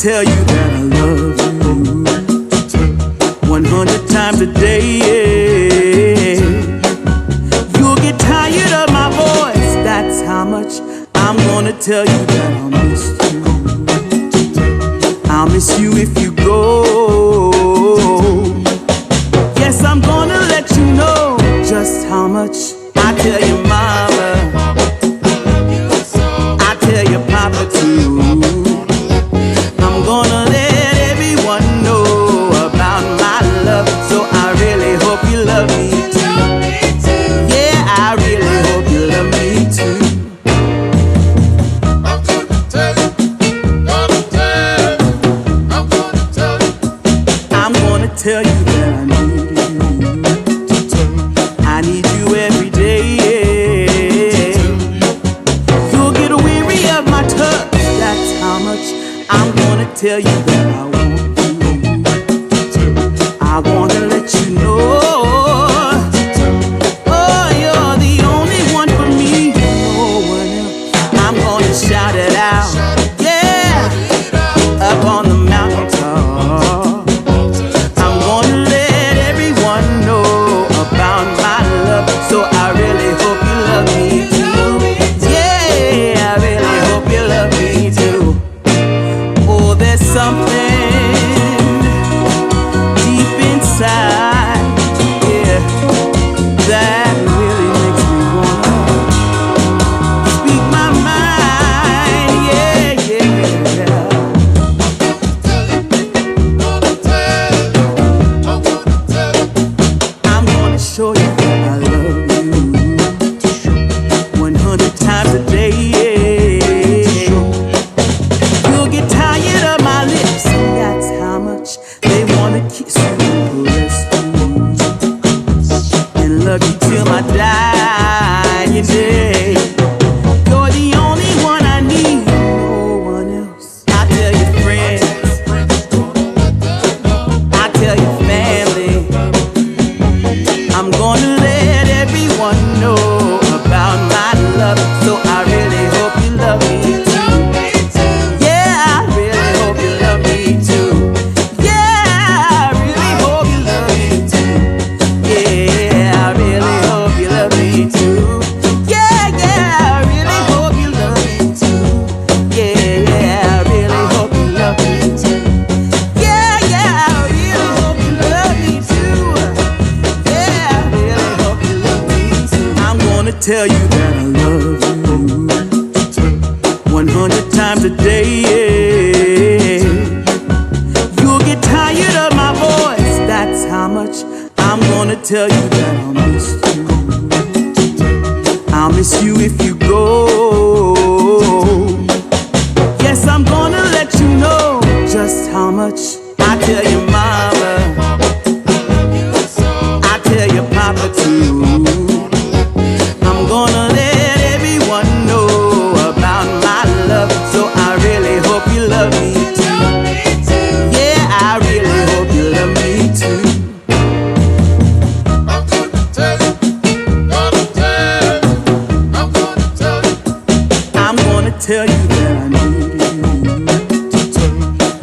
tell you that I love you 100 times a day. You'll get tired of my voice, that's how much I'm gonna tell you that I'll miss you. I'll miss you if you go. Yes, I'm gonna let you know just how much I tell your mama, I tell your papa too. I'm gonna let everyone know about my love, so I really hope you love me too. Yeah, I really hope you love me too. I'm gonna tell you, I'm gonna tell you. I'm gonna tell you that I need you. I need you every day. You'll get weary of my touch, that's how much I'm gonna tell you that I want you. I wanna let you know, oh, you're the only one for me, no one else. I'm gonna shout it out, yeah, up on the mountaintop. I'm gonna let everyone know about my love, so I really hope you love me too. Yeah, I really hope you love me too. Oh, there's something deep inside, yeah, that really makes me wanna speak my mind, yeah, yeah. I'm gonna show you that I love you 100 times a day. You'll get tired of my lips, that's how much they wanna kiss you and caress you and love you till my dying day. You're the only one I need, no one else. I tell your friends, I tell your family, I'm gonna let everyone know about my love, so I really hope you love me too. Yeah, I really hope you love me too. Yeah, I really hope you love me too. Yeah, I really hope you love me too. Yeah, I really hope you love me too. Yeah, I really hope you love me too. Yeah, I really hope you love me too. Yeah, I really hope you love me too. I'm gonna tell you that I love you 100 times a day. You'll get tired of my voice, that's how much I'm gonna tell you that I'll miss you. I'll miss you if you go. Yes, I'm gonna let you know just how much I tell your mama, I tell your papa too. I'm gonna let everyone know about my love, so I really hope you love me too. Yeah, I really hope you love me too. I'm gonna tell you, I'm gonna tell you. I'm gonna tell you that I need you.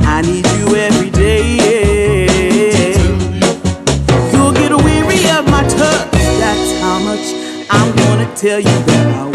I need you every day. You'll get weary of my touch, that's how much I'm gonna tell you that I